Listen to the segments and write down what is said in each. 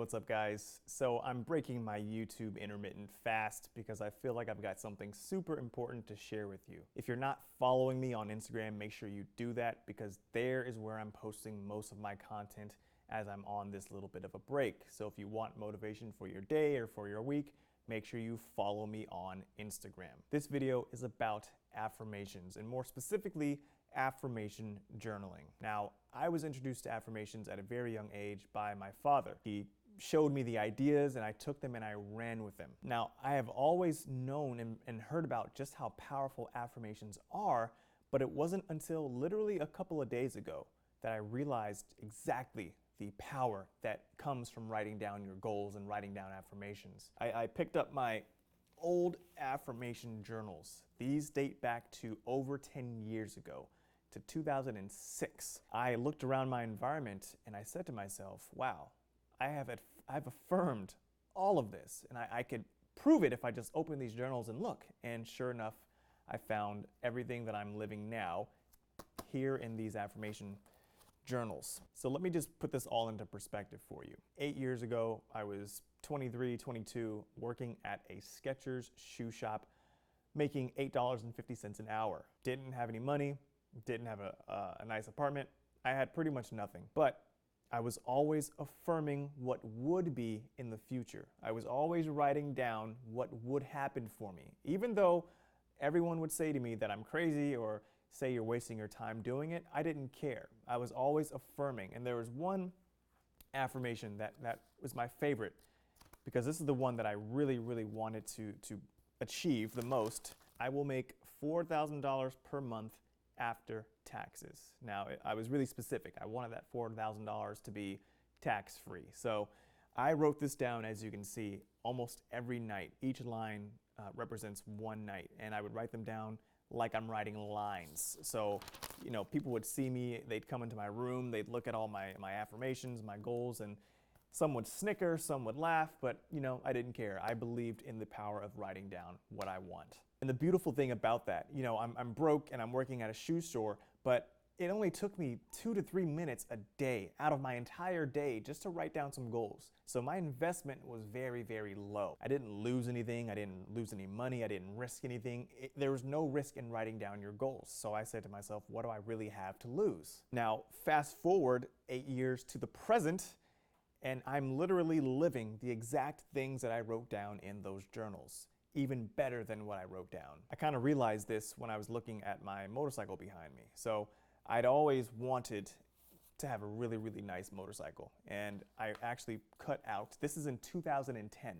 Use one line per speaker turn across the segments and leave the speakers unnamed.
what's up guys? So I'm breaking my YouTube intermittent fast because I feel like I've got something super important to share with you. If you're not following me on Instagram, make sure you do that because there is where I'm posting most of my content as I'm on this little bit of a break. So if you want motivation for your day or for your week, make sure you follow me on Instagram. This video is about affirmations and more specifically, affirmation journaling. Now, I was introduced to affirmations at a very young age by my father. He showed me the ideas and I took them and I ran with them. Now, I have always known and heard about just how powerful affirmations are, but it wasn't until literally a couple of days ago that I realized exactly the power that comes from writing down your goals and writing down affirmations. I picked up my old affirmation journals. These date back to over 10 years ago, to 2006. I looked around my environment and I said to myself, wow, I've affirmed all of this and I could prove it if I just open these journals and look. And sure enough, I found everything that I'm living now here in these affirmation journals. So let me just put this all into perspective for you. 8 years ago, I was 23, 22, working at a Skechers shoe shop, making $8.50 an hour. Didn't have any money, didn't have a nice apartment. I had pretty much nothing, but I was always affirming what would be in the future. I was always writing down what would happen for me. Even though everyone would say to me that I'm crazy or say you're wasting your time doing it, I didn't care. I was always affirming. And there was one affirmation that was my favorite because this is the one that I really, really wanted to achieve the most. I will make $4,000 per month after taxes. Now, I was really specific. I wanted that $4,000 to be tax-free. So I wrote this down, as you can see, almost every night. Each line represents one night, and I would write them down like I'm writing lines. So, people would see me, they'd come into my room, they'd look at all my affirmations, my goals, and some would snicker, some would laugh, but I didn't care. I believed in the power of writing down what I want. And the beautiful thing about that, I'm broke and I'm working at a shoe store, but it only took me 2 to 3 minutes a day out of my entire day just to write down some goals. So my investment was very, very low. I didn't lose anything. I didn't lose any money. I didn't risk anything. There was no risk in writing down your goals. So I said to myself, what do I really have to lose? Now, fast forward 8 years to the present, and I'm literally living the exact things that I wrote down in those journals, even better than what I wrote down. I kind of realized this when I was looking at my motorcycle behind me. So I'd always wanted to have a really, really nice motorcycle. And I actually cut out, this is in 2010,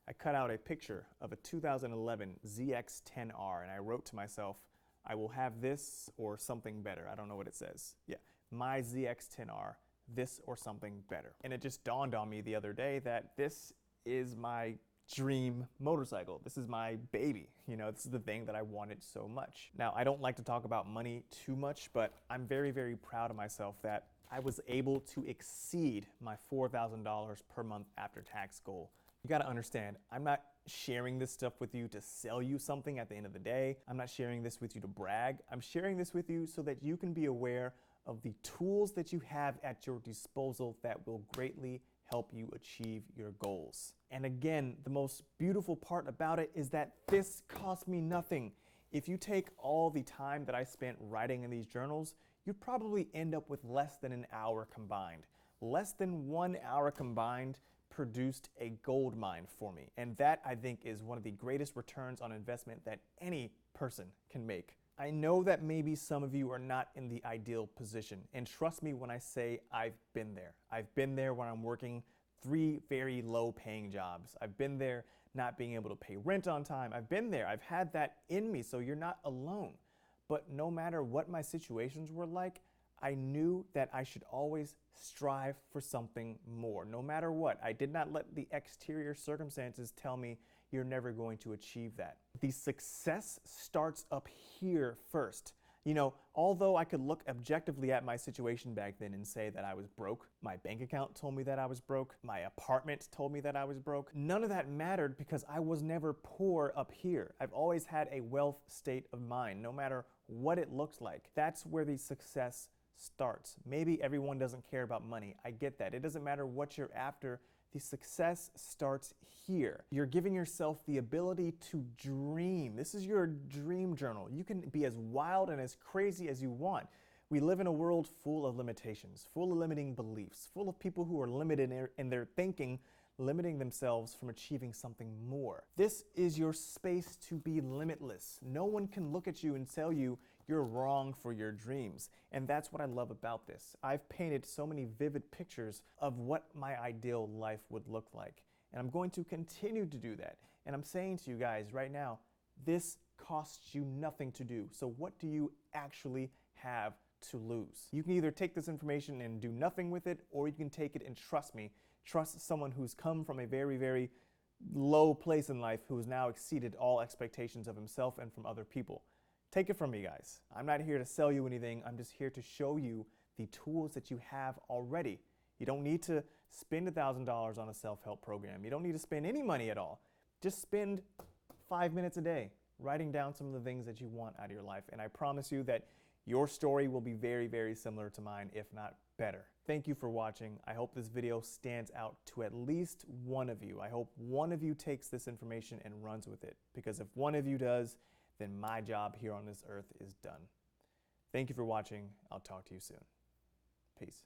I cut out a picture of a 2011 ZX-10R and I wrote to myself, I will have this or something better. I don't know what it says. Yeah, my ZX-10R, this or something better. And it just dawned on me the other day that this is my dream motorcycle. This is my baby. This is the thing that I wanted so much. Now, I don't like to talk about money too much, but I'm very, very proud of myself that I was able to exceed my $4,000 per month after tax goal. You got to understand, I'm not sharing this stuff with you to sell you something at the end of the day. I'm not sharing this with you to brag. I'm sharing this with you so that you can be aware of the tools that you have at your disposal that will greatly help you achieve your goals. And again, the most beautiful part about it is that this cost me nothing. If you take all the time that I spent writing in these journals, you'd probably end up with less than an hour combined. Less than 1 hour combined produced a gold mine for me. And that, I think, is one of the greatest returns on investment that any person can make. I know that maybe some of you are not in the ideal position, and trust me when I say I've been there. I've been there when I'm working 3 very low paying jobs. I've been there not being able to pay rent on time. I've been there. I've had that in me, so you're not alone. But no matter what my situations were like, I knew that I should always strive for something more. No matter what, I did not let the exterior circumstances tell me you're never going to achieve that. The success starts up here first. Although I could look objectively at my situation back then and say that I was broke, my bank account told me that I was broke, my apartment told me that I was broke, none of that mattered because I was never poor up here. I've always had a wealth state of mind, no matter what it looks like. That's where the success starts. Maybe everyone doesn't care about money. I get that. It doesn't matter what you're after. The success starts here. You're giving yourself the ability to dream. This is your dream journal. You can be as wild and as crazy as you want. We live in a world full of limitations, full of limiting beliefs, full of people who are limited in their thinking, limiting themselves from achieving something more. This is your space to be limitless. No one can look at you and tell you you're wrong for your dreams. And that's what I love about this. I've painted so many vivid pictures of what my ideal life would look like. And I'm going to continue to do that. And I'm saying to you guys right now, this costs you nothing to do. So what do you actually have to lose? You can either take this information and do nothing with it, or you can take it and trust me. Trust someone who's come from a very, very low place in life, who has now exceeded all expectations of himself and from other people. Take it from me, guys. I'm not here to sell you anything. I'm just here to show you the tools that you have already. You don't need to spend $1,000 on a self-help program. You don't need to spend any money at all. Just spend 5 minutes a day writing down some of the things that you want out of your life. And I promise you that your story will be very, very similar to mine, if not better. Thank you for watching. I hope this video stands out to at least one of you. I hope one of you takes this information and runs with it, because if one of you does, then my job here on this earth is done. Thank you for watching. I'll talk to you soon. Peace.